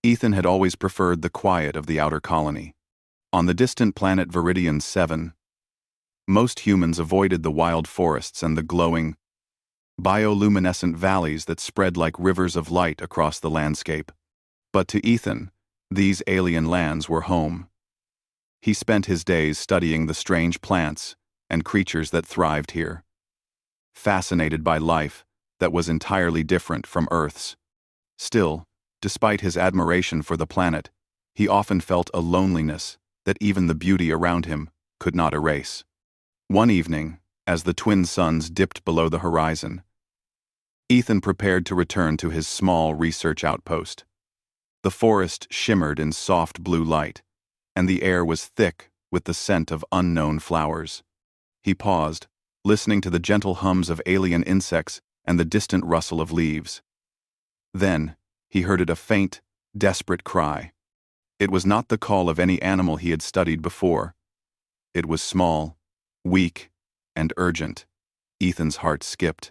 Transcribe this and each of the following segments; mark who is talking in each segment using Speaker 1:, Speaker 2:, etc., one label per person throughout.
Speaker 1: Ethan had always preferred the quiet of the outer colony. On the distant planet Viridian 7, most humans avoided the wild forests and the glowing, bioluminescent valleys that spread like rivers of light across the landscape. But to Ethan, these alien lands were home. He spent his days studying the strange plants and creatures that thrived here, fascinated by life that was entirely different from Earth's. Still, despite his admiration for the planet, he often felt a loneliness that even the beauty around him could not erase. One evening, as the twin suns dipped below the horizon, Ethan prepared to return to his small research outpost. The forest shimmered in soft blue light, and the air was thick with the scent of unknown flowers. He paused, listening to the gentle hums of alien insects and the distant rustle of leaves. Then, he heard a faint, desperate cry. It was not the call of any animal he had studied before. It was small, weak, and urgent. Ethan's heart skipped.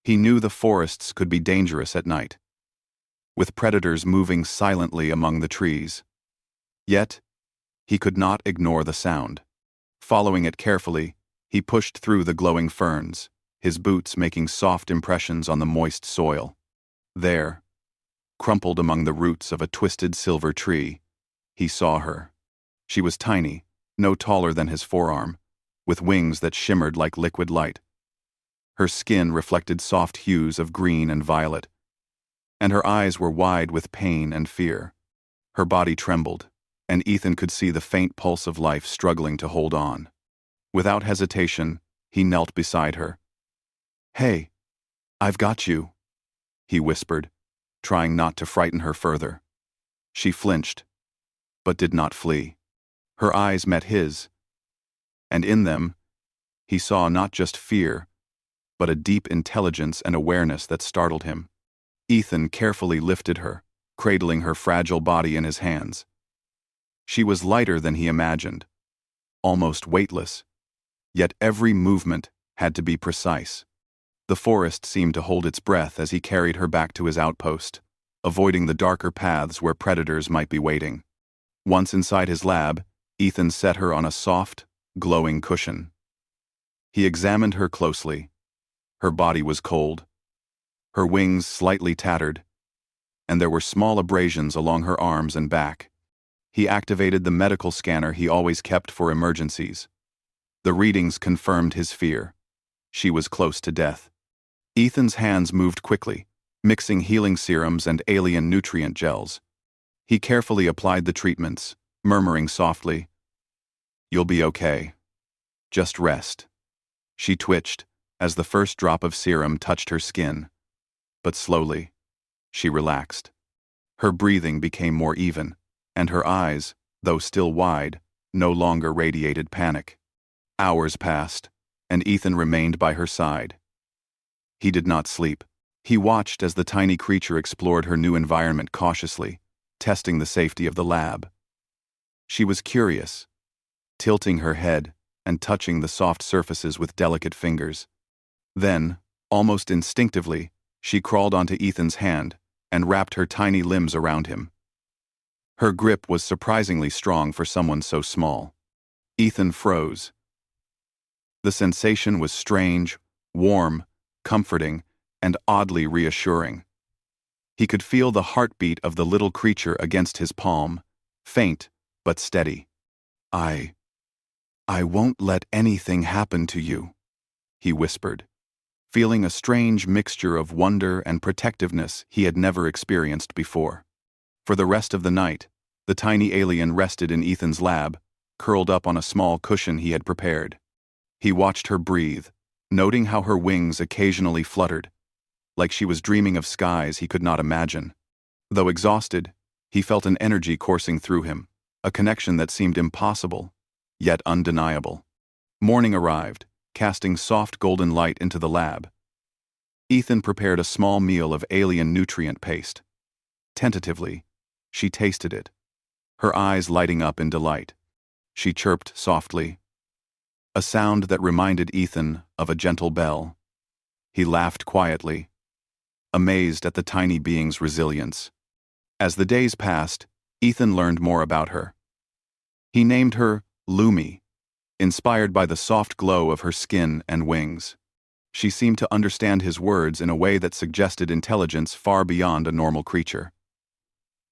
Speaker 1: He knew the forests could be dangerous at night, with predators moving silently among the trees. Yet, he could not ignore the sound. Following it carefully, he pushed through the glowing ferns, his boots making soft impressions on the moist soil. There, crumpled among the roots of a twisted silver tree, he saw her. She was tiny, no taller than his forearm, with wings that shimmered like liquid light. Her skin reflected soft hues of green and violet, and her eyes were wide with pain and fear. Her body trembled, and Ethan could see the faint pulse of life struggling to hold on. Without hesitation, he knelt beside her. "Hey, I've got you," he whispered, trying not to frighten her further. She flinched, but did not flee. Her eyes met his, and in them, he saw not just fear, but a deep intelligence and awareness that startled him. Ethan carefully lifted her, cradling her fragile body in his hands. She was lighter than he imagined, almost weightless, yet every movement had to be precise. The forest seemed to hold its breath as he carried her back to his outpost, avoiding the darker paths where predators might be waiting. Once inside his lab, Ethan set her on a soft, glowing cushion. He examined her closely. Her body was cold, her wings slightly tattered, and there were small abrasions along her arms and back. He activated the medical scanner he always kept for emergencies. The readings confirmed his fear. She was close to death. Ethan's hands moved quickly, mixing healing serums and alien nutrient gels. He carefully applied the treatments, murmuring softly, "You'll be okay. Just rest." She twitched as the first drop of serum touched her skin, but slowly, she relaxed. Her breathing became more even, and her eyes, though still wide, no longer radiated panic. Hours passed, and Ethan remained by her side. He did not sleep. He watched as the tiny creature explored her new environment cautiously, testing the safety of the lab. She was curious, tilting her head and touching the soft surfaces with delicate fingers. Then, almost instinctively, she crawled onto Ethan's hand and wrapped her tiny limbs around him. Her grip was surprisingly strong for someone so small. Ethan froze. The sensation was strange, warm, comforting, and oddly reassuring. He could feel the heartbeat of the little creature against his palm, faint but steady. I won't let anything happen to you," he whispered, feeling a strange mixture of wonder and protectiveness he had never experienced before. For the rest of the night, the tiny alien rested in Ethan's lab, curled up on a small cushion he had prepared. He watched her breathe, noting how her wings occasionally fluttered, like she was dreaming of skies he could not imagine. Though exhausted, he felt an energy coursing through him, a connection that seemed impossible, yet undeniable. Morning arrived, casting soft golden light into the lab. Ethan prepared a small meal of alien nutrient paste. Tentatively, she tasted it, her eyes lighting up in delight. She chirped softly, a sound that reminded Ethan of a gentle bell. He laughed quietly, amazed at the tiny being's resilience. As the days passed, Ethan learned more about her. He named her Lumi, inspired by the soft glow of her skin and wings. She seemed to understand his words in a way that suggested intelligence far beyond a normal creature.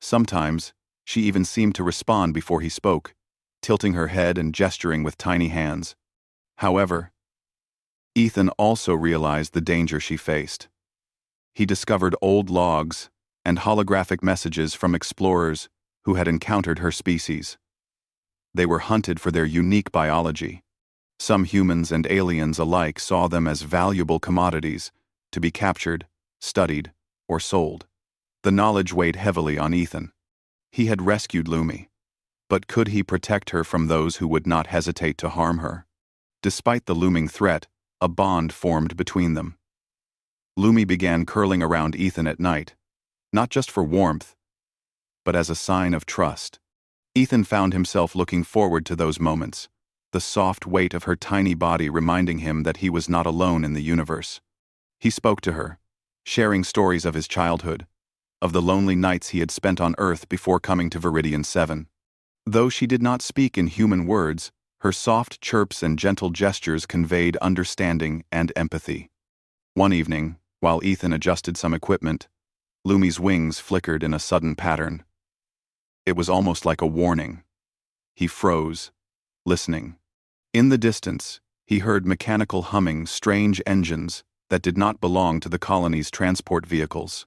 Speaker 1: Sometimes, she even seemed to respond before he spoke, tilting her head and gesturing with tiny hands. However, Ethan also realized the danger she faced. He discovered old logs and holographic messages from explorers who had encountered her species. They were hunted for their unique biology. Some humans and aliens alike saw them as valuable commodities to be captured, studied, or sold. The knowledge weighed heavily on Ethan. He had rescued Lumi, but could he protect her from those who would not hesitate to harm her? Despite the looming threat, a bond formed between them. Lumi began curling around Ethan at night, not just for warmth, but as a sign of trust. Ethan found himself looking forward to those moments, the soft weight of her tiny body reminding him that he was not alone in the universe. He spoke to her, sharing stories of his childhood, of the lonely nights he had spent on Earth before coming to Viridian 7. Though she did not speak in human words, her soft chirps and gentle gestures conveyed understanding and empathy. One evening, while Ethan adjusted some equipment, Lumi's wings flickered in a sudden pattern. It was almost like a warning. He froze, listening. In the distance, he heard mechanical humming, strange engines that did not belong to the colony's transport vehicles.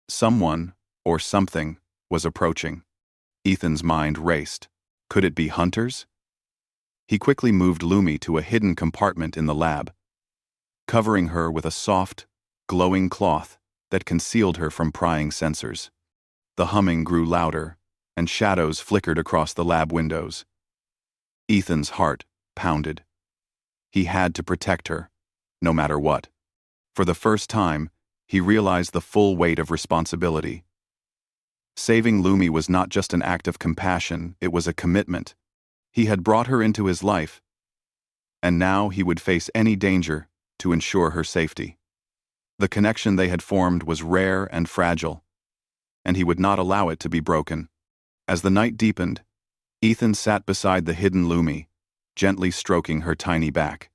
Speaker 1: Someone, or something, was approaching. Ethan's mind raced. Could it be hunters? He quickly moved Lumi to a hidden compartment in the lab, covering her with a soft, glowing cloth that concealed her from prying sensors. The humming grew louder, and shadows flickered across the lab windows. Ethan's heart pounded. He had to protect her, no matter what. For the first time, he realized the full weight of responsibility. Saving Lumi was not just an act of compassion, it was a commitment. He had brought her into his life, and now he would face any danger to ensure her safety. The connection they had formed was rare and fragile, and he would not allow it to be broken. As the night deepened, Ethan sat beside the hidden Lumi, gently stroking her tiny back.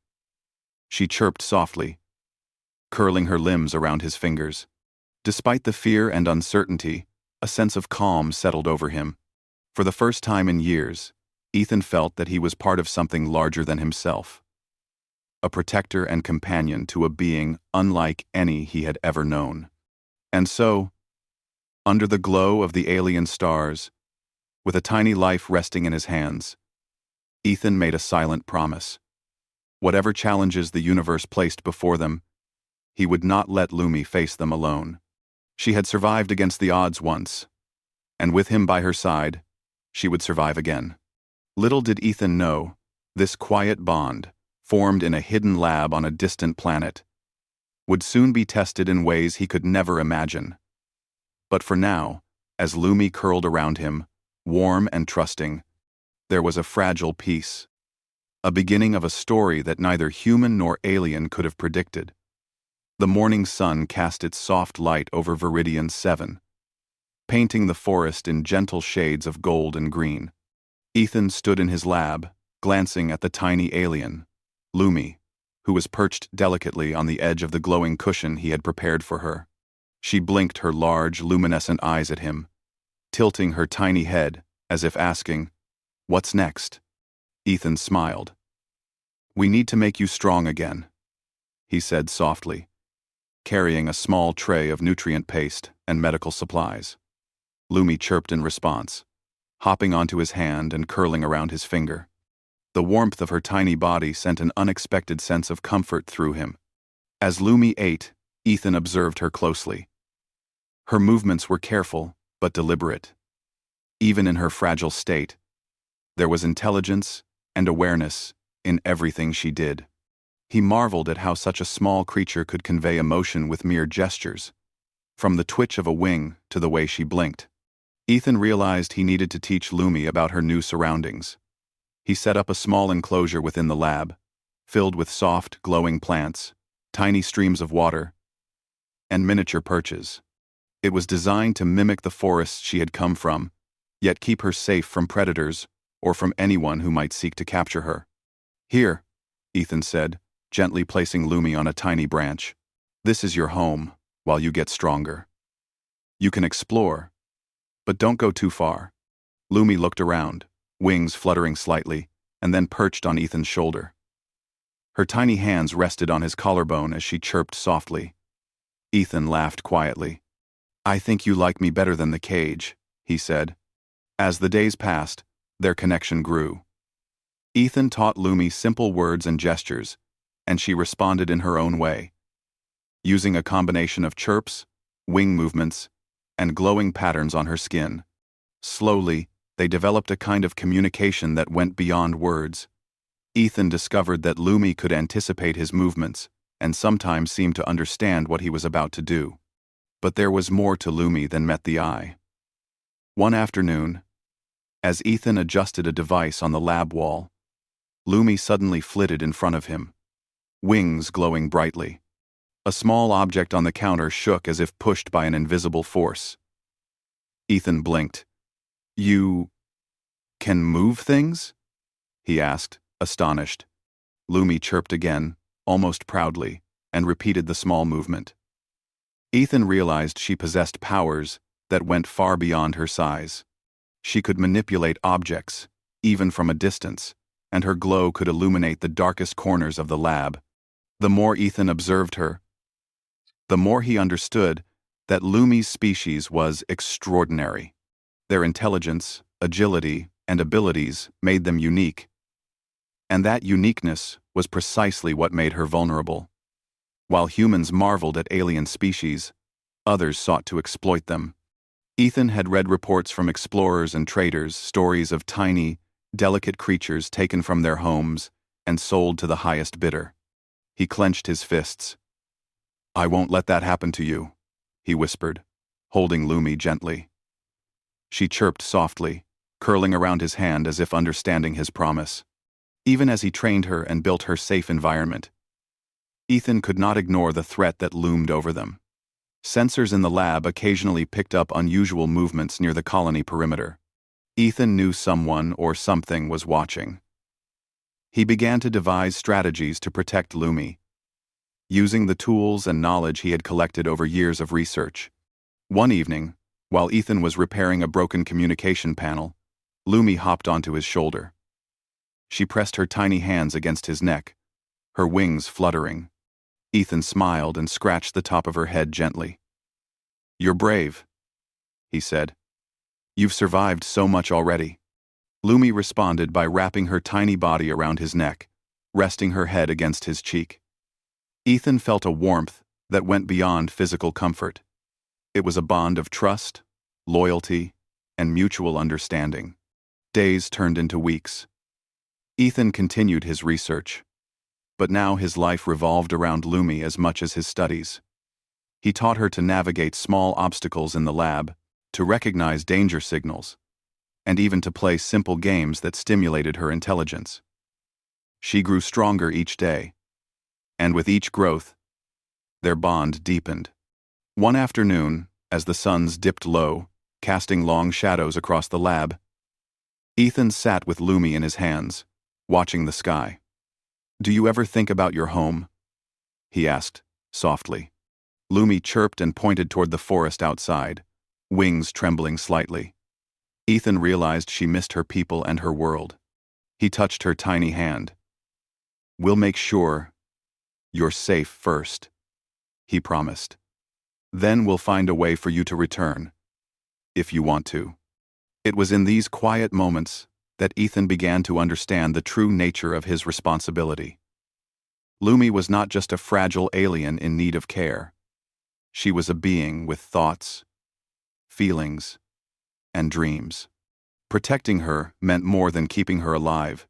Speaker 1: She chirped softly, curling her limbs around his fingers. Despite the fear and uncertainty, a sense of calm settled over him. For the first time in years, Ethan felt that he was part of something larger than himself. A protector and companion to a being unlike any he had ever known. And so, under the glow of the alien stars, with a tiny life resting in his hands, Ethan made a silent promise. Whatever challenges the universe placed before them, he would not let Lumi face them alone. She had survived against the odds once, and with him by her side, she would survive again. Little did Ethan know, this quiet bond, formed in a hidden lab on a distant planet, would soon be tested in ways he could never imagine. But for now, as Lumi curled around him, warm and trusting, there was a fragile peace, a beginning of a story that neither human nor alien could have predicted. The morning sun cast its soft light over Viridian 7, painting the forest in gentle shades of gold and green. Ethan stood in his lab, glancing at the tiny alien, Lumi, who was perched delicately on the edge of the glowing cushion he had prepared for her. She blinked her large, luminescent eyes at him, tilting her tiny head as if asking, "What's next?" Ethan smiled. "We need to make you strong again," he said softly, carrying a small tray of nutrient paste and medical supplies. Lumi chirped in response, hopping onto his hand and curling around his finger. The warmth of her tiny body sent an unexpected sense of comfort through him. As Lumi ate, Ethan observed her closely. Her movements were careful, but deliberate. Even in her fragile state, there was intelligence and awareness in everything she did. He marveled at how such a small creature could convey emotion with mere gestures, from the twitch of a wing to the way she blinked. Ethan realized he needed to teach Lumi about her new surroundings. He set up a small enclosure within the lab, filled with soft, glowing plants, tiny streams of water, and miniature perches. It was designed to mimic the forests she had come from, yet keep her safe from predators or from anyone who might seek to capture her. "Here," Ethan said, gently placing Lumi on a tiny branch. "This is your home, while you get stronger. You can explore, but don't go too far." Lumi looked around, wings fluttering slightly, and then perched on Ethan's shoulder. Her tiny hands rested on his collarbone as she chirped softly. Ethan laughed quietly. "I think you like me better than the cage," he said. As the days passed, their connection grew. Ethan taught Lumi simple words and gestures, and she responded in her own way, using a combination of chirps, wing movements, and glowing patterns on her skin. Slowly, they developed a kind of communication that went beyond words. Ethan discovered that Lumi could anticipate his movements, and sometimes seemed to understand what he was about to do. But there was more to Lumi than met the eye. One afternoon, as Ethan adjusted a device on the lab wall, Lumi suddenly flitted in front of him, wings glowing brightly. A small object on the counter shook as if pushed by an invisible force. Ethan blinked. "You can move things?" he asked, astonished. Lumi chirped again, almost proudly, and repeated the small movement. Ethan realized she possessed powers that went far beyond her size. She could manipulate objects, even from a distance, and her glow could illuminate the darkest corners of the lab. The more Ethan observed her, the more he understood that Lumi's species was extraordinary. Their intelligence, agility, and abilities made them unique. And that uniqueness was precisely what made her vulnerable. While humans marveled at alien species, others sought to exploit them. Ethan had read reports from explorers and traders, stories of tiny, delicate creatures taken from their homes and sold to the highest bidder. He clenched his fists. "I won't let that happen to you," he whispered, holding Lumi gently. She chirped softly, curling around his hand as if understanding his promise. Even as he trained her and built her safe environment, Ethan could not ignore the threat that loomed over them. Sensors in the lab occasionally picked up unusual movements near the colony perimeter. Ethan knew someone or something was watching. He began to devise strategies to protect Lumi, using the tools and knowledge he had collected over years of research. One evening, while Ethan was repairing a broken communication panel, Lumi hopped onto his shoulder. She pressed her tiny hands against his neck, her wings fluttering. Ethan smiled and scratched the top of her head gently. "You're brave," he said. "You've survived so much already." Lumi responded by wrapping her tiny body around his neck, resting her head against his cheek. Ethan felt a warmth that went beyond physical comfort. It was a bond of trust, loyalty, and mutual understanding. Days turned into weeks. Ethan continued his research, but now his life revolved around Lumi as much as his studies. He taught her to navigate small obstacles in the lab, to recognize danger signals, and even to play simple games that stimulated her intelligence. She grew stronger each day, and with each growth, their bond deepened. One afternoon, as the suns dipped low, casting long shadows across the lab, Ethan sat with Lumi in his hands, watching the sky. "Do you ever think about your home?" he asked, softly. Lumi chirped and pointed toward the forest outside, wings trembling slightly. Ethan realized she missed her people and her world. He touched her tiny hand. "We'll make sure you're safe first," he promised. "Then we'll find a way for you to return, if you want to." It was in these quiet moments that Ethan began to understand the true nature of his responsibility. Lumi was not just a fragile alien in need of care. She was a being with thoughts, feelings, and dreams. Protecting her meant more than keeping her alive.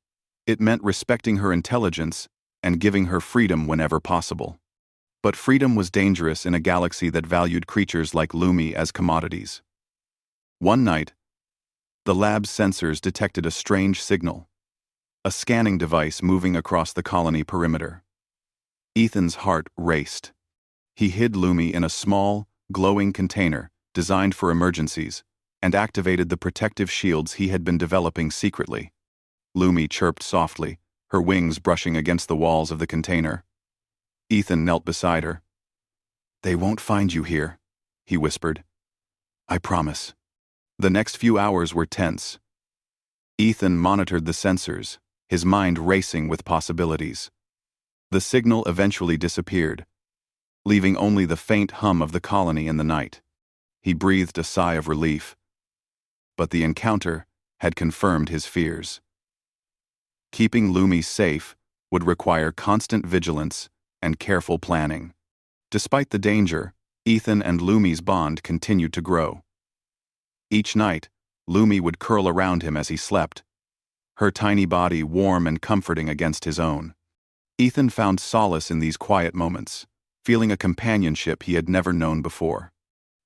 Speaker 1: It meant respecting her intelligence and giving her freedom whenever possible. But freedom was dangerous in a galaxy that valued creatures like Lumi as commodities. One night, the lab's sensors detected a strange signal, a scanning device moving across the colony perimeter. Ethan's heart raced. He hid Lumi in a small, glowing container designed for emergencies, and activated the protective shields he had been developing secretly. Lumi chirped softly, her wings brushing against the walls of the container. Ethan knelt beside her. "They won't find you here," he whispered. "I promise." The next few hours were tense. Ethan monitored the sensors, his mind racing with possibilities. The signal eventually disappeared, leaving only the faint hum of the colony in the night. He breathed a sigh of relief. But the encounter had confirmed his fears. Keeping Lumi safe would require constant vigilance and careful planning. Despite the danger, Ethan and Lumi's bond continued to grow. Each night, Lumi would curl around him as he slept, her tiny body warm and comforting against his own. Ethan found solace in these quiet moments, feeling a companionship he had never known before.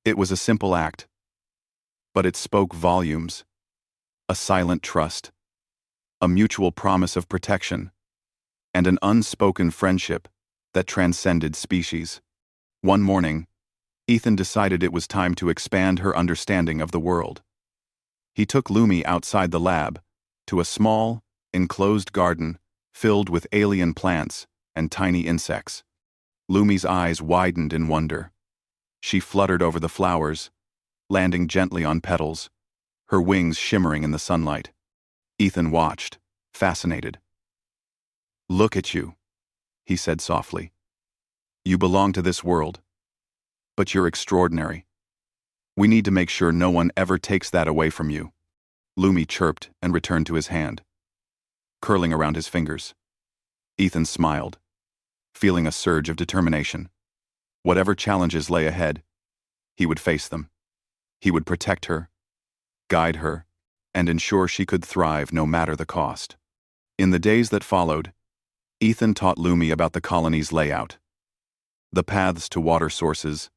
Speaker 1: It was a simple act, but it spoke volumes. A silent trust, a mutual promise of protection, and an unspoken friendship that transcended species. One morning, Ethan decided it was time to expand her understanding of the world. He took Lumi outside the lab, to a small, enclosed garden filled with alien plants and tiny insects. Lumi's eyes widened in wonder. She fluttered over the flowers, landing gently on petals, her wings shimmering in the sunlight. Ethan watched, fascinated. "Look at you," he said softly. "You belong to this world, but you're extraordinary. We need to make sure no one ever takes that away from you." Lumi chirped and returned to his hand, curling around his fingers. Ethan smiled, feeling a surge of determination. Whatever challenges lay ahead, he would face them. He would protect her, guide her, and ensure she could thrive no matter the cost. In the days that followed, Ethan taught Lumi about the colony's layout, the paths to water sources,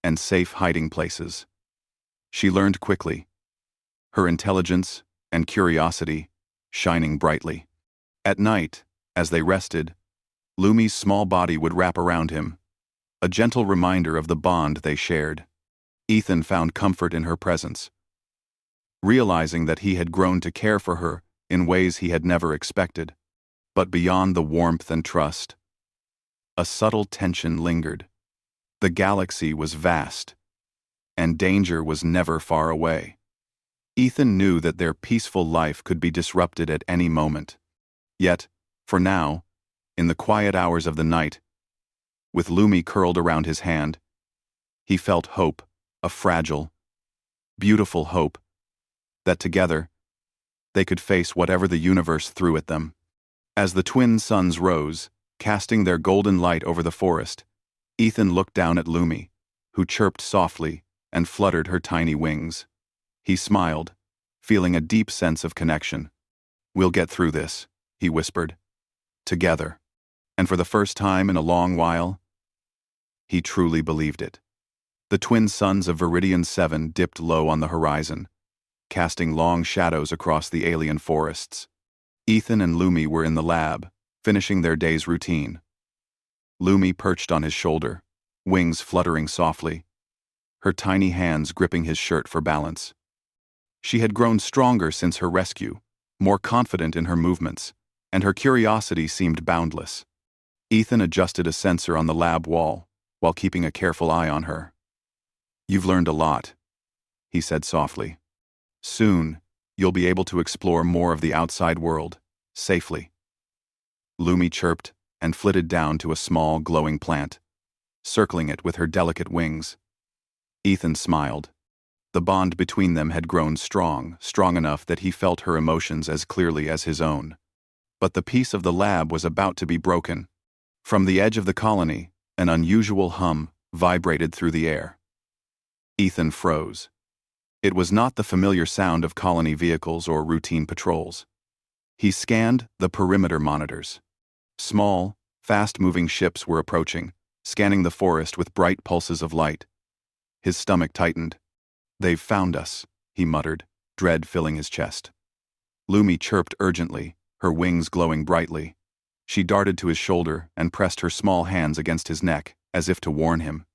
Speaker 1: and safe hiding places. She learned quickly, her intelligence and curiosity shining brightly. At night, as they rested, Lumi's small body would wrap around him, a gentle reminder of the bond they shared. Ethan found comfort in her presence, realizing that he had grown to care for her in ways he had never expected. But beyond the warmth and trust, a subtle tension lingered. The galaxy was vast, and danger was never far away. Ethan knew that their peaceful life could be disrupted at any moment. Yet, for now, in the quiet hours of the night, with Lumi curled around his hand, he felt hope, a fragile, beautiful hope, that together, they could face whatever the universe threw at them. As the twin suns rose, casting their golden light over the forest, Ethan looked down at Lumi, who chirped softly and fluttered her tiny wings. He smiled, feeling a deep sense of connection. "We'll get through this," he whispered. "Together." And for the first time in a long while, he truly believed it. The twin suns of Viridian 7 dipped low on the horizon, casting long shadows across the alien forests. Ethan and Lumi were in the lab, finishing their day's routine. Lumi perched on his shoulder, wings fluttering softly, her tiny hands gripping his shirt for balance. She had grown stronger since her rescue, more confident in her movements, and her curiosity seemed boundless. Ethan adjusted a sensor on the lab wall, while keeping a careful eye on her. "You've learned a lot," he said softly. "Soon, you'll be able to explore more of the outside world, safely." Lumi chirped and flitted down to a small, glowing plant, circling it with her delicate wings. Ethan smiled. The bond between them had grown strong enough that he felt her emotions as clearly as his own. But the peace of the lab was about to be broken. From the edge of the colony, an unusual hum vibrated through the air. Ethan froze. It was not the familiar sound of colony vehicles or routine patrols. He scanned the perimeter monitors. Small, fast-moving ships were approaching, scanning the forest with bright pulses of light. His stomach tightened. "They've found us," he muttered, dread filling his chest. Lumi chirped urgently, her wings glowing brightly. She darted to his shoulder and pressed her small hands against his neck, as if to warn him.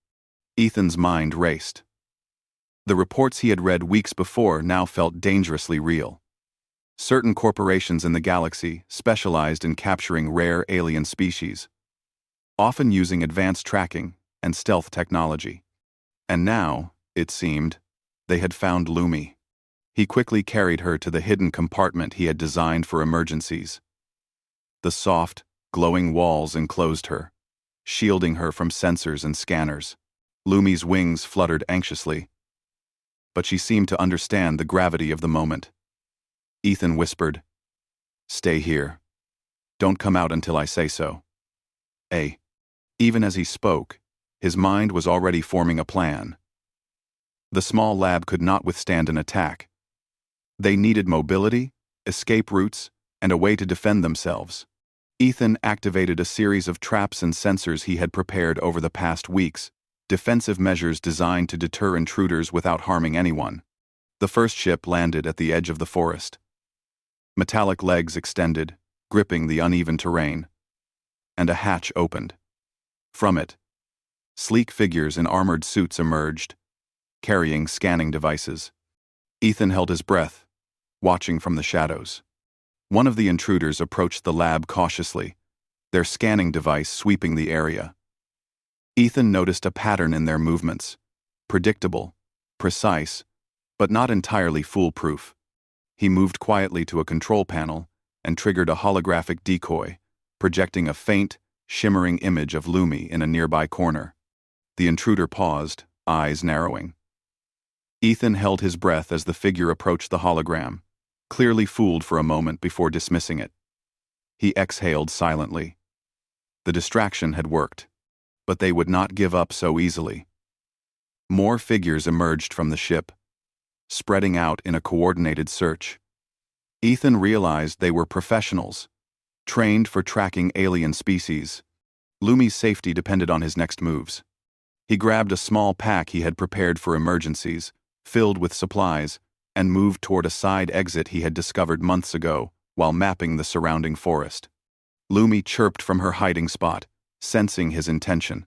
Speaker 1: Ethan's mind raced. The reports he had read weeks before now felt dangerously real. Certain corporations in the galaxy specialized in capturing rare alien species, often using advanced tracking and stealth technology. And now, it seemed, they had found Lumi. He quickly carried her to the hidden compartment he had designed for emergencies. The soft, glowing walls enclosed her, shielding her from sensors and scanners. Lumi's wings fluttered anxiously, but she seemed to understand the gravity of the moment. Ethan whispered, "Stay here. Don't come out until I say so." Even as he spoke, his mind was already forming a plan. The small lab could not withstand an attack. They needed mobility, escape routes, and a way to defend themselves. Ethan activated a series of traps and sensors he had prepared over the past weeks, defensive measures designed to deter intruders without harming anyone. The first ship landed at the edge of the forest. Metallic legs extended, gripping the uneven terrain, and a hatch opened. From it, sleek figures in armored suits emerged, carrying scanning devices. Ethan held his breath, watching from the shadows. One of the intruders approached the lab cautiously, their scanning device sweeping the area. Ethan noticed a pattern in their movements, predictable, precise, but not entirely foolproof. He moved quietly to a control panel and triggered a holographic decoy, projecting a faint, shimmering image of Lumi in a nearby corner. The intruder paused, eyes narrowing. Ethan held his breath as the figure approached the hologram, clearly fooled for a moment before dismissing it. He exhaled silently. The distraction had worked, but they would not give up so easily. More figures emerged from the ship, spreading out in a coordinated search. Ethan realized they were professionals, trained for tracking alien species. Lumi's safety depended on his next moves. He grabbed a small pack he had prepared for emergencies, filled with supplies, and moved toward a side exit he had discovered months ago while mapping the surrounding forest. Lumi chirped from her hiding spot, sensing his intention.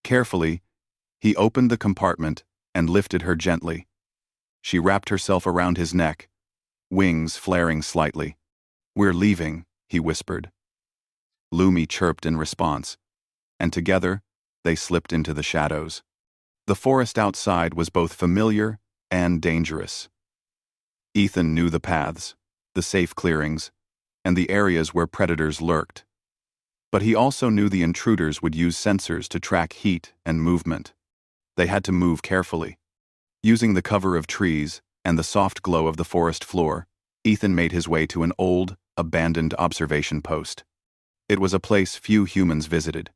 Speaker 1: Carefully, he opened the compartment and lifted her gently. She wrapped herself around his neck, wings flaring slightly. "We're leaving," he whispered. Lumi chirped in response, and together, they slipped into the shadows. The forest outside was both familiar and dangerous. Ethan knew the paths, the safe clearings, and the areas where predators lurked. But he also knew the intruders would use sensors to track heat and movement. They had to move carefully. Using the cover of trees and the soft glow of the forest floor, Ethan made his way to an old, abandoned observation post. It was a place few humans visited,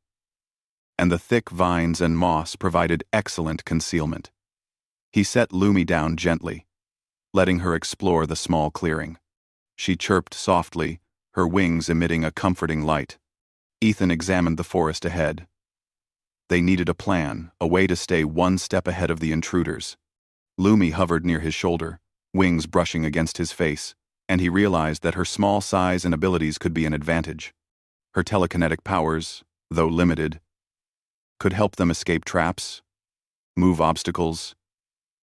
Speaker 1: and the thick vines and moss provided excellent concealment. He set Lumi down gently, letting her explore the small clearing. She chirped softly, her wings emitting a comforting light. Ethan examined the forest ahead. They needed a plan, a way to stay one step ahead of the intruders. Lumi hovered near his shoulder, wings brushing against his face, and he realized that her small size and abilities could be an advantage. Her telekinetic powers, though limited, could help them escape traps, move obstacles,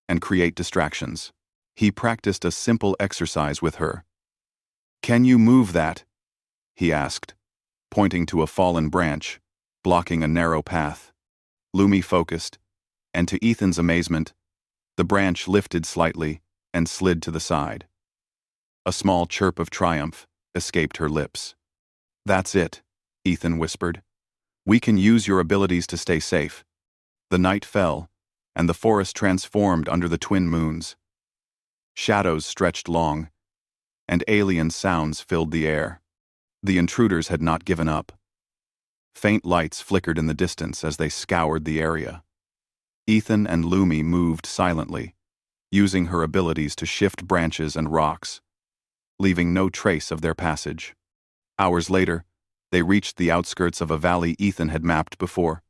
Speaker 1: and create distractions. He practiced a simple exercise with her. "Can you move that?" he asked, pointing to a fallen branch, blocking a narrow path. Lumi focused, and to Ethan's amazement, the branch lifted slightly and slid to the side. A small chirp of triumph escaped her lips. "That's it," Ethan whispered. "We can use your abilities to stay safe." The night fell, and the forest transformed under the twin moons. Shadows stretched long, and alien sounds filled the air. The intruders had not given up. Faint lights flickered in the distance as they scoured the area. Ethan and Lumi moved silently, using her abilities to shift branches and rocks, leaving no trace of their passage. Hours later, they reached the outskirts of a valley Ethan had mapped before.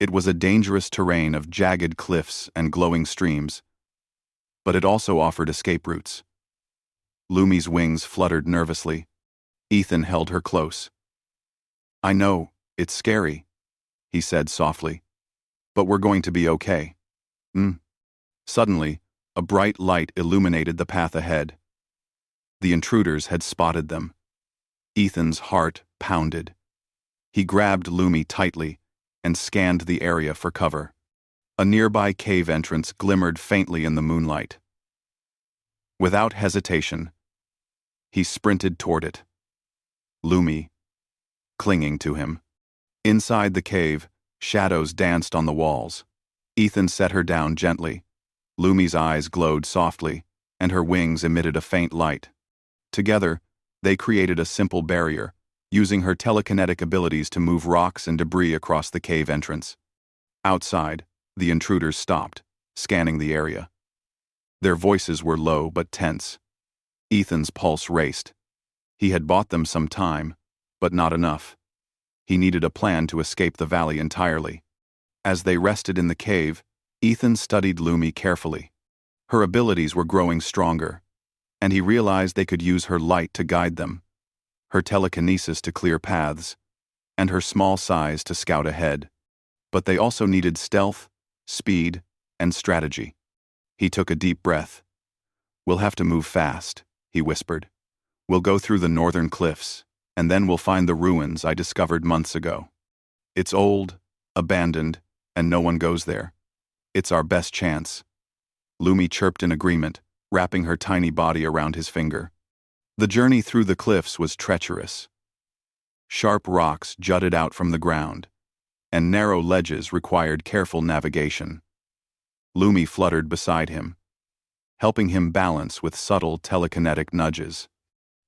Speaker 1: It was a dangerous terrain of jagged cliffs and glowing streams, but it also offered escape routes. Lumi's wings fluttered nervously. Ethan held her close. "I know, it's scary," he said softly, "but we're going to be okay." Suddenly, a bright light illuminated the path ahead. The intruders had spotted them. Ethan's heart pounded. He grabbed Lumi tightly and scanned the area for cover. A nearby cave entrance glimmered faintly in the moonlight. Without hesitation, he sprinted toward it. Lumi, clinging to him. Inside the cave, shadows danced on the walls. Ethan set her down gently. Lumi's eyes glowed softly, and her wings emitted a faint light. Together, they created a simple barrier, using her telekinetic abilities to move rocks and debris across the cave entrance. Outside, the intruders stopped, scanning the area. Their voices were low but tense. Ethan's pulse raced. He had bought them some time, but not enough. He needed a plan to escape the valley entirely. As they rested in the cave, Ethan studied Lumi carefully. Her abilities were growing stronger, and he realized they could use her light to guide them, her telekinesis to clear paths, and her small size to scout ahead. But they also needed stealth, speed, and strategy. He took a deep breath. "We'll have to move fast," he whispered. "We'll go through the northern cliffs, and then we'll find the ruins I discovered months ago. It's old, abandoned, and no one goes there. It's our best chance." Lumi chirped in agreement, wrapping her tiny body around his finger. The journey through the cliffs was treacherous. Sharp rocks jutted out from the ground, and narrow ledges required careful navigation. Lumi fluttered beside him, helping him balance with subtle telekinetic nudges.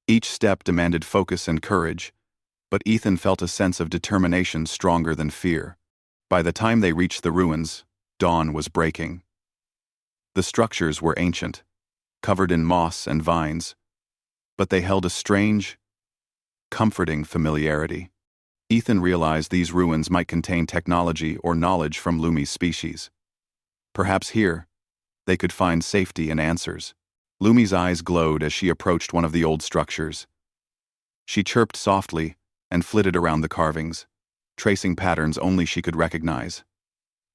Speaker 1: Each step demanded focus and courage, but Ethan felt a sense of determination stronger than fear. By the time they reached the ruins, dawn was breaking. The structures were ancient, covered in moss and vines, but they held a strange, comforting familiarity. Ethan realized these ruins might contain technology or knowledge from Lumi's species. Perhaps here, they could find safety and answers. Lumi's eyes glowed as she approached one of the old structures. She chirped softly and flitted around the carvings, tracing patterns only she could recognize.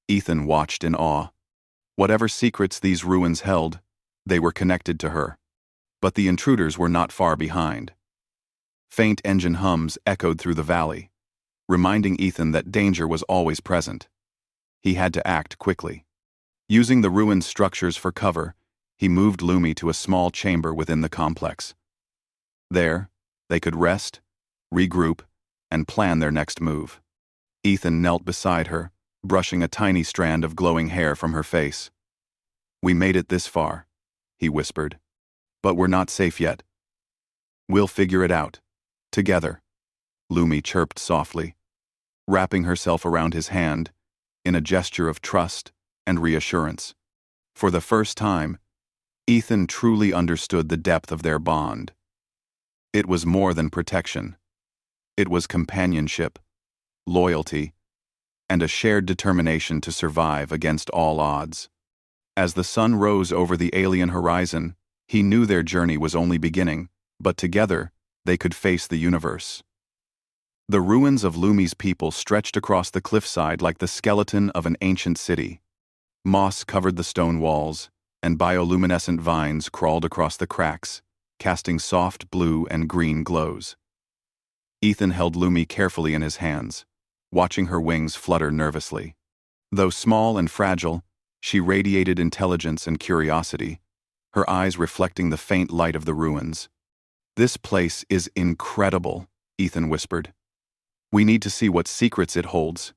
Speaker 1: Ethan watched in awe. Whatever secrets these ruins held, they were connected to her. But the intruders were not far behind. Faint engine hums echoed through the valley, reminding Ethan that danger was always present. He had to act quickly. Using the ruined structures for cover, he moved Lumi to a small chamber within the complex. There, they could rest, regroup, and plan their next move. Ethan knelt beside her, brushing a tiny strand of glowing hair from her face. "We made it this far," he whispered. "But we're not safe yet. We'll figure it out. Together," Lumi chirped softly, wrapping herself around his hand in a gesture of trust and reassurance. For the first time, Ethan truly understood the depth of their bond. It was more than protection. It was companionship, loyalty, and a shared determination to survive against all odds. As the sun rose over the alien horizon, he knew their journey was only beginning, but together, they could face the universe. The ruins of Lumi's people stretched across the cliffside like the skeleton of an ancient city. Moss covered the stone walls, and bioluminescent vines crawled across the cracks, casting soft blue and green glows. Ethan held Lumi carefully in his hands, watching her wings flutter nervously. Though small and fragile, she radiated intelligence and curiosity, her eyes reflecting the faint light of the ruins. "This place is incredible," Ethan whispered. "We need to see what secrets it holds."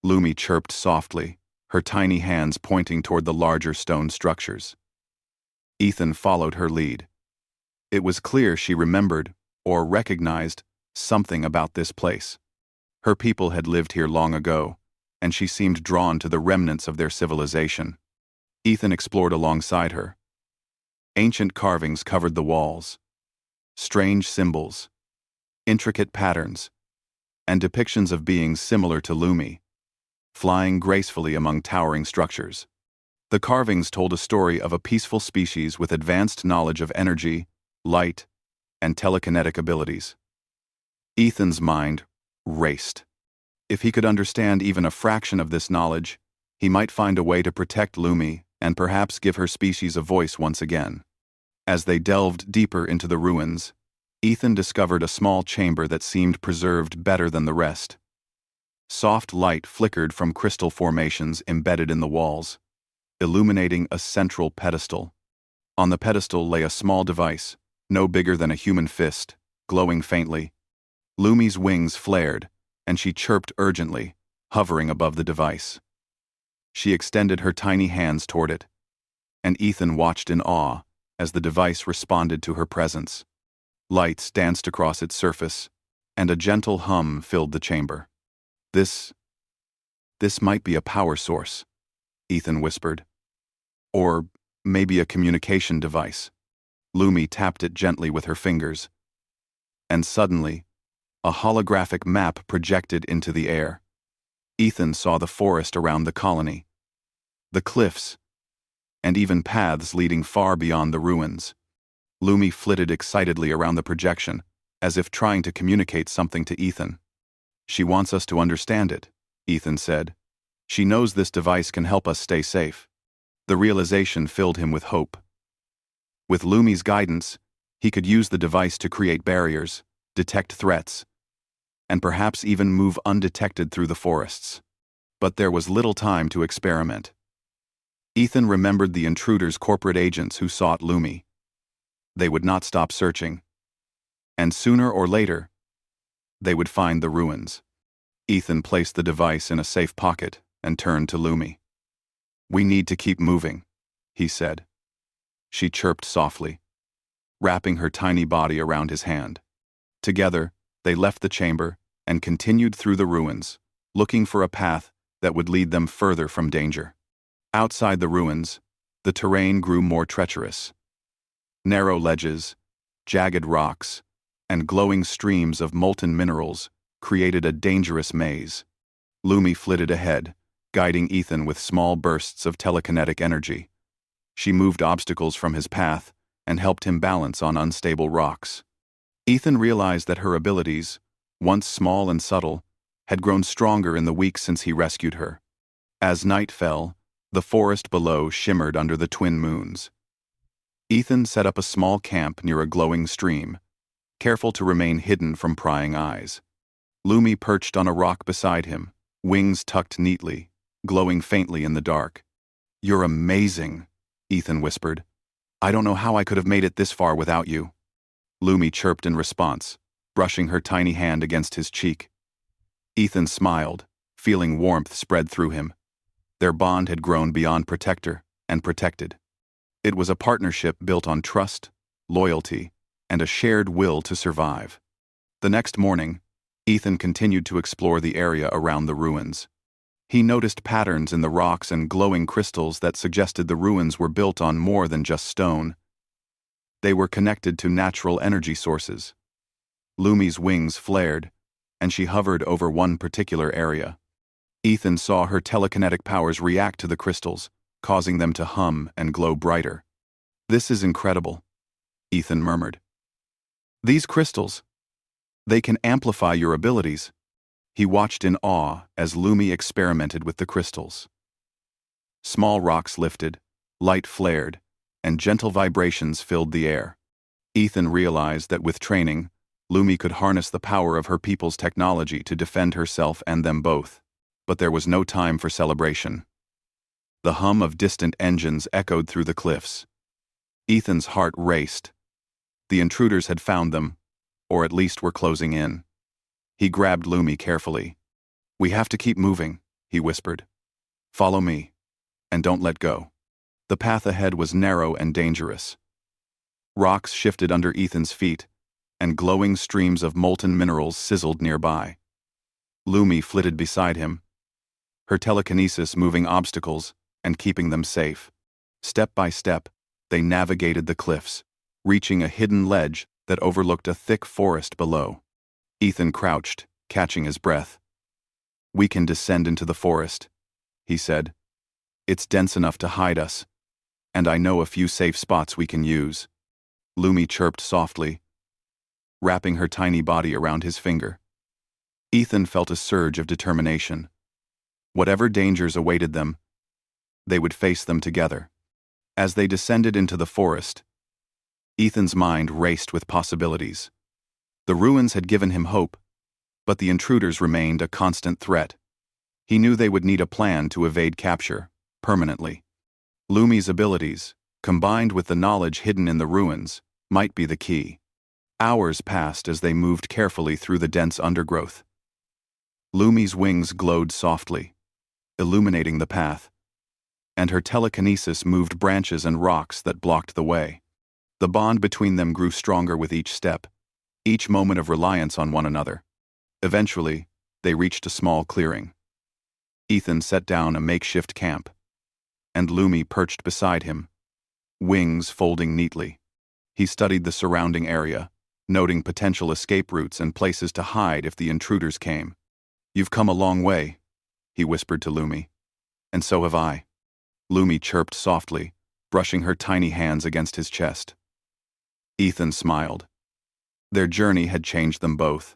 Speaker 1: Lumi chirped softly, her tiny hands pointing toward the larger stone structures. Ethan followed her lead. It was clear she remembered, or recognized, something about this place. Her people had lived here long ago, and she seemed drawn to the remnants of their civilization. Ethan explored alongside her. Ancient carvings covered the walls. Strange symbols, intricate patterns, and depictions of beings similar to Lumi, flying gracefully among towering structures. The carvings told a story of a peaceful species with advanced knowledge of energy, light, and telekinetic abilities. Ethan's mind raced. If he could understand even a fraction of this knowledge, he might find a way to protect Lumi and perhaps give her species a voice once again. As they delved deeper into the ruins, Ethan discovered a small chamber that seemed preserved better than the rest. Soft light flickered from crystal formations embedded in the walls, illuminating a central pedestal. On the pedestal lay a small device, no bigger than a human fist, glowing faintly. Lumi's wings flared, and she chirped urgently, hovering above the device. She extended her tiny hands toward it, and Ethan watched in awe as the device responded to her presence. Lights danced across its surface, and a gentle hum filled the chamber. This might be a power source," Ethan whispered. "Or maybe a communication device." Lumi tapped it gently with her fingers, and suddenly, a holographic map projected into the air. Ethan saw the forest around the colony, the cliffs, and even paths leading far beyond the ruins. Lumi flitted excitedly around the projection, as if trying to communicate something to Ethan. "She wants us to understand it," Ethan said. "She knows this device can help us stay safe." The realization filled him with hope. With Lumi's guidance, he could use the device to create barriers, detect threats, and perhaps even move undetected through the forests. But there was little time to experiment. Ethan remembered the intruder's corporate agents who sought Lumi. They would not stop searching, and sooner or later, they would find the ruins. Ethan placed the device in a safe pocket and turned to Lumi. "We need to keep moving," he said. She chirped softly, wrapping her tiny body around his hand. Together, they left the chamber and continued through the ruins, looking for a path that would lead them further from danger. Outside the ruins, the terrain grew more treacherous. Narrow ledges, jagged rocks, and glowing streams of molten minerals created a dangerous maze. Lumi flitted ahead, guiding Ethan with small bursts of telekinetic energy. She moved obstacles from his path and helped him balance on unstable rocks. Ethan realized that her abilities, once small and subtle, had grown stronger in the weeks since he rescued her. As night fell, the forest below shimmered under the twin moons. Ethan set up a small camp near a glowing stream, careful to remain hidden from prying eyes. Lumi perched on a rock beside him, wings tucked neatly, glowing faintly in the dark. "You're amazing," Ethan whispered. "I don't know how I could have made it this far without you." Lumi chirped in response, brushing her tiny hand against his cheek. Ethan smiled, feeling warmth spread through him. Their bond had grown beyond protector and protected. It was a partnership built on trust, loyalty, and a shared will to survive. The next morning, Ethan continued to explore the area around the ruins. He noticed patterns in the rocks and glowing crystals that suggested the ruins were built on more than just stone. They were connected to natural energy sources. Lumi's wings flared, and she hovered over one particular area. Ethan saw her telekinetic powers react to the crystals, causing them to hum and glow brighter. "This is incredible," Ethan murmured. "These crystals, they can amplify your abilities." He watched in awe as Lumi experimented with the crystals. Small rocks lifted, light flared, and gentle vibrations filled the air. Ethan realized that with training, Lumi could harness the power of her people's technology to defend herself and them both. But there was no time for celebration. The hum of distant engines echoed through the cliffs. Ethan's heart raced. The intruders had found them, or at least were closing in. He grabbed Lumi carefully. "We have to keep moving," he whispered. "Follow me, and don't let go." The path ahead was narrow and dangerous. Rocks shifted under Ethan's feet, and glowing streams of molten minerals sizzled nearby. Lumi flitted beside him, her telekinesis moving obstacles and keeping them safe. Step by step, they navigated the cliffs, reaching a hidden ledge that overlooked a thick forest below. Ethan crouched, catching his breath. "We can descend into the forest," he said. "It's dense enough to hide us, and I know a few safe spots we can use." Lumi chirped softly, wrapping her tiny body around his finger. Ethan felt a surge of determination. Whatever dangers awaited them, they would face them together. As they descended into the forest, Ethan's mind raced with possibilities. The ruins had given him hope, but the intruders remained a constant threat. He knew they would need a plan to evade capture, permanently. Lumi's abilities, combined with the knowledge hidden in the ruins, might be the key. Hours passed as they moved carefully through the dense undergrowth. Lumi's wings glowed softly, illuminating the path, and her telekinesis moved branches and rocks that blocked the way. The bond between them grew stronger with each step, each moment of reliance on one another. Eventually, they reached a small clearing. Ethan set down a makeshift camp, and Lumi perched beside him, wings folding neatly. He studied the surrounding area, noting potential escape routes and places to hide if the intruders came. "You've come a long way," he whispered to Lumi. "And so have I." Lumi chirped softly, brushing her tiny hands against his chest. Ethan smiled. Their journey had changed them both.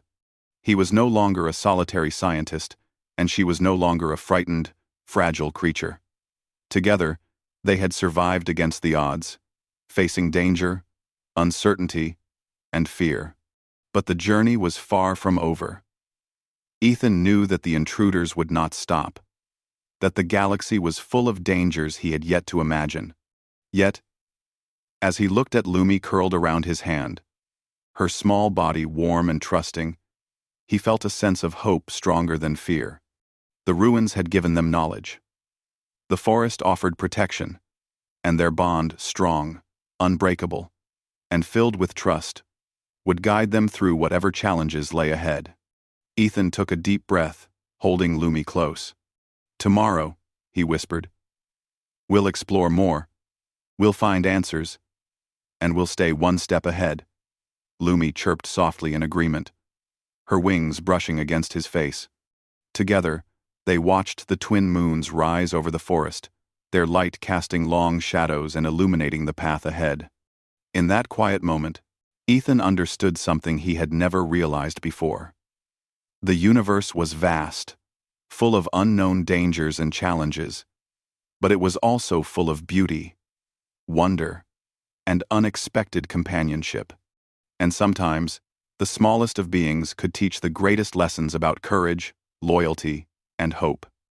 Speaker 1: He was no longer a solitary scientist, and she was no longer a frightened, fragile creature. Together, they had survived against the odds, facing danger, uncertainty, and fear. But the journey was far from over. Ethan knew that the intruders would not stop, that the galaxy was full of dangers he had yet to imagine. Yet, as he looked at Lumi curled around his hand, her small body warm and trusting, he felt a sense of hope stronger than fear. The ruins had given them knowledge. The forest offered protection, and their bond, strong, unbreakable, and filled with trust, would guide them through whatever challenges lay ahead. Ethan took a deep breath, holding Lumi close. "Tomorrow," he whispered, "we'll explore more, we'll find answers, and we'll stay one step ahead." Lumi chirped softly in agreement, her wings brushing against his face. Together, they watched the twin moons rise over the forest, their light casting long shadows and illuminating the path ahead. In that quiet moment, Ethan understood something he had never realized before. The universe was vast, full of unknown dangers and challenges, but it was also full of beauty, wonder, and unexpected companionship. And sometimes, the smallest of beings could teach the greatest lessons about courage, loyalty, and hope.